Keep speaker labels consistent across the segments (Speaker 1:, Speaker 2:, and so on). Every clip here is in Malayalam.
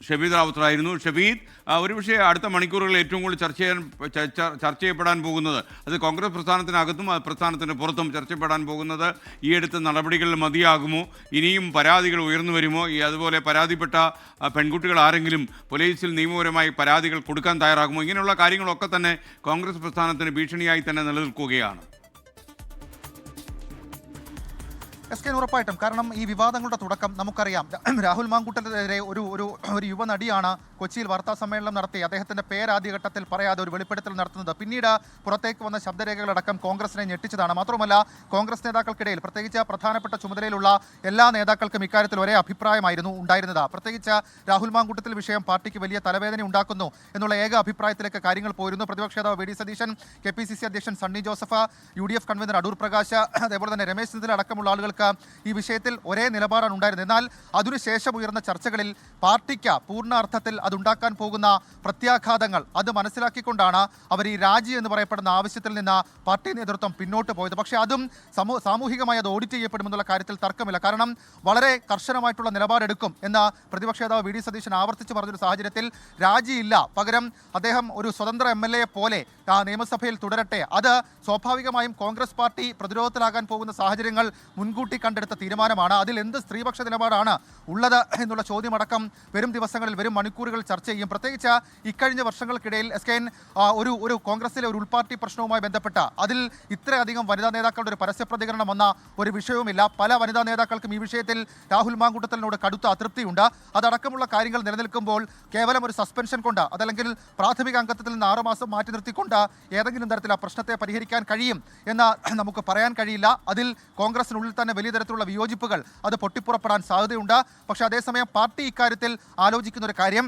Speaker 1: ഷബീദ് റാവുത്തറായിരുന്നു. ഷബീദ്, ഒരുപക്ഷെ അടുത്ത മണിക്കൂറുകളിൽ ഏറ്റവും കൂടുതൽ ചർച്ച ചെയ്യപ്പെടാൻ പോകുന്നത്, അത് കോൺഗ്രസ് പ്രസ്ഥാനത്തിനകത്തും പ്രസ്ഥാനത്തിന് പുറത്തും ചർച്ചപ്പെടാൻ പോകുന്നത് ഈ അടുത്ത നടപടികൾ മതിയാകുമോ, ഇനിയും പരാതികൾ ഉയർന്നു വരുമോ, അതുപോലെ പരാതിപ്പെട്ട പെൺകുട്ടികൾ ആരെങ്കിലും പോലീസിൽ നിയമപരമായി പരാതികൾ കൊടുക്കാൻ തയ്യാറാകുമോ, ഇങ്ങനെയുള്ള കാര്യങ്ങളൊക്കെ തന്നെ കോൺഗ്രസ് പ്രസ്ഥാനത്തിന് ഭീഷണിയായി തന്നെ നിലനിൽക്കുകയാണ്.
Speaker 2: ഉറപ്പായിട്ടും. കാരണം ഈ വിവാദങ്ങളുടെ തുടക്കം നമുക്കറിയാം. രാഹുൽ മാങ്കൂട്ടത്തിനെതിരെ ഒരു യുവനടിയാണ് കൊച്ചിയിൽ വാർത്താ സമ്മേളനം നടത്തി അദ്ദേഹത്തിന്റെ പേരാദ്യഘട്ടത്തിൽ പറയാതെ ഒരു വെളിപ്പെടുത്തൽ നടത്തുന്നത്. പിന്നീട് പുറത്തേക്ക് വന്ന ശബ്ദരേഖകളടക്കം കോൺഗ്രസിനെ ഞെട്ടിച്ചതാണ്. മാത്രമല്ല, കോൺഗ്രസ് നേതാക്കൾക്കിടയിൽ, പ്രത്യേകിച്ച് പ്രധാനപ്പെട്ട ചുമതലയിലുള്ള എല്ലാ നേതാക്കൾക്കും ഇക്കാര്യത്തിൽ ഒരേ അഭിപ്രായമായിരുന്നു ഉണ്ടായിരുന്നത്. പ്രത്യേകിച്ച് രാഹുൽ മാങ്കൂട്ടത്തിൽ വിഷയം പാർട്ടിക്ക് വലിയ തലവേദന ഉണ്ടാക്കുന്നു എന്നുള്ള ഏക അഭിപ്രായത്തിലേക്ക് കാര്യങ്ങൾ പോയിരുന്നു. പ്രതിപക്ഷ നേതാവ് വി ഡി സതീശൻ, KPCC അധ്യക്ഷൻ സണ്ണി ജോസഫ്, UDF കൺവീനർ അടൂർ പ്രകാശ്, അതേപോലെ തന്നെ രമേശ് ചെന്നിത്തല അടക്കമുള്ള ആളുകൾക്ക് ഈ വിഷയത്തിൽ ഒരേ നിലപാടാണ് ഉണ്ടായിരുന്നത്. എന്നാൽ അതിനുശേഷം ഉയർന്ന ചർച്ചകളിൽ പാർട്ടിക്ക് പൂർണ്ണ അർത്ഥത്തിൽ അതുണ്ടാക്കാൻ പോകുന്ന പ്രത്യാഘാതങ്ങൾ അത് മനസ്സിലാക്കിക്കൊണ്ടാണ് അവർ ഈ രാജി എന്ന് പറയപ്പെടുന്ന ആവശ്യത്തിൽ നിന്ന് പാർട്ടി നേതൃത്വം പിന്നോട്ട് പോയത്. പക്ഷേ അതും സാമൂഹികമായി അത് ഓഡിറ്റ് ചെയ്യപ്പെടുമെന്നുള്ള കാര്യത്തിൽ തർക്കമില്ല. കാരണം വളരെ കർശനമായിട്ടുള്ള നിലപാടെടുക്കും എന്ന് പ്രതിപക്ഷ നേതാവ് വി ഡി സതീശൻ ആവർത്തിച്ച് പറഞ്ഞൊരു സാഹചര്യത്തിൽ രാജിയില്ല, പകരം അദ്ദേഹം ഒരു സ്വതന്ത്ര MLA പോലെ നിയമസഭയിൽ തുടരട്ടെ. അത് സ്വാഭാവികമായും കോൺഗ്രസ് പാർട്ടി പ്രതിരോധത്തിലാകാൻ പോകുന്ന സാഹചര്യങ്ങൾ മുൻകൂട്ടി കണ്ടെടുത്ത തീരുമാനമാണ്. അതിൽ എന്ത് സ്ത്രീപക്ഷ നിലപാടാണ് ഉള്ളത് എന്നുള്ള ചോദ്യമടക്കം വരും ദിവസങ്ങളിൽ, വരും മണിക്കൂറുകൾ ചർച്ച ചെയ്യും. പ്രത്യേകിച്ച് ഇക്കഴിഞ്ഞ വർഷങ്ങൾക്കിടയിൽ SKN ഒരു കോൺഗ്രസിലെ ഒരു ഉൾപാർട്ടി പ്രശ്നവുമായി ബന്ധപ്പെട്ട അതിൽ ഇത്രയധികം വനിതാ നേതാക്കളുടെ ഒരു പരസ്യ പ്രതികരണം വന്ന ഒരു വിഷയവുമില്ല. പല വനിതാ നേതാക്കൾക്കും ഈ വിഷയത്തിൽ രാഹുൽ മാങ്കൂട്ടത്തിനോട് കടുത്ത അതൃപ്തിയുണ്ട്. അതടക്കമുള്ള കാര്യങ്ങൾ നിലനിൽക്കുമ്പോൾ കേവലം ഒരു സസ്പെൻഷൻ കൊണ്ട്, അതല്ലെങ്കിൽ പ്രാഥമിക അംഗത്വത്തിൽ നിന്ന് 6 മാസം മാറ്റി നിർത്തിക്കൊണ്ട് ഏതെങ്കിലും തരത്തിൽ ആ പ്രശ്നത്തെ പരിഹരിക്കാൻ കഴിയും എന്ന് നമുക്ക് പറയാൻ കഴിയില്ല. അതിൽ കോൺഗ്രസിനുള്ളിൽ തന്നെ വലിയ തരത്തിലുള്ള വിയോജിപ്പുകൾ അത് പൊട്ടിപ്പുറപ്പെടാൻ സാധ്യതയുണ്ട്. പക്ഷേ അതേസമയം പാർട്ടി ഇക്കാര്യത്തിൽ ആലോചിക്കുന്ന ഒരു കാര്യം,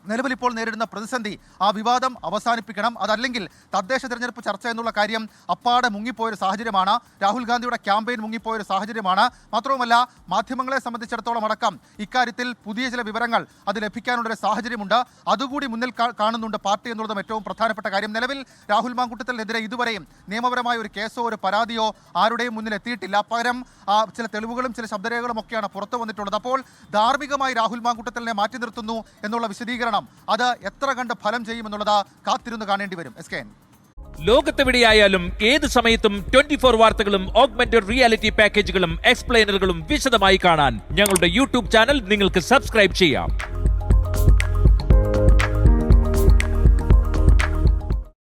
Speaker 2: നിലവിൽ ഇപ്പോൾ നേരിടുന്ന പ്രതിസന്ധി, ആ വിവാദം അവസാനിപ്പിക്കണം. അതല്ലെങ്കിൽ തദ്ദേശ തെരഞ്ഞെടുപ്പ് ചർച്ച എന്നുള്ള കാര്യം അപ്പാടെ മുങ്ങിപ്പോയൊരു സാഹചര്യമാണ്. രാഹുൽ ഗാന്ധിയുടെ ക്യാമ്പയിൻ മുങ്ങിപ്പോയൊരു സാഹചര്യമാണ്. മാത്രവുമല്ല, മാധ്യമങ്ങളെ സംബന്ധിച്ചിടത്തോളം അടക്കം ഇക്കാര്യത്തിൽ പുതിയ ചില വിവരങ്ങൾ അത് ലഭിക്കാനുള്ളൊരു സാഹചര്യമുണ്ട്. അതുകൂടി മുന്നിൽ കാണുന്നുണ്ട് പാർട്ടി എന്നുള്ളതും ഏറ്റവും പ്രധാനപ്പെട്ട കാര്യം. നിലവിൽ രാഹുൽ മാങ്കൂട്ടത്തിനെതിരെ ഇതുവരെയും നിയമപരമായ ഒരു കേസോ ഒരു പരാതിയോ ആരുടെയും മുന്നിൽ എത്തിയിട്ടില്ല. പകരം ചില തെളിവുകളും ചില ശബ്ദരേഖകളും ഒക്കെയാണ് പുറത്തു വന്നിട്ടുള്ളത്. അപ്പോൾ ധാർമ്മികമായി രാഹുൽ മാങ്കൂട്ടത്തിനെ മാറ്റി നിർത്തുന്നു എന്നുള്ള വിശദീകരണം അത് എത്ര കണ്ട് ഫലം ചെയ്യുമെന്നുള്ളത് കാത്തിരുന്ന് കാണേണ്ടി വരും. SKN
Speaker 3: ലോകത്തെവിടെയായാലും ഏത് സമയത്തും 24 വാർത്തകളും ഓഗ്മെന്റഡ് റിയാലിറ്റി പാക്കേജുകളും എക്സ്പ്ലെയിനറുകളും വിശദമായി കാണാൻ ഞങ്ങളുടെ YouTube ചാനൽ നിങ്ങൾക്ക് സബ്സ്ക്രൈബ് ചെയ്യാം.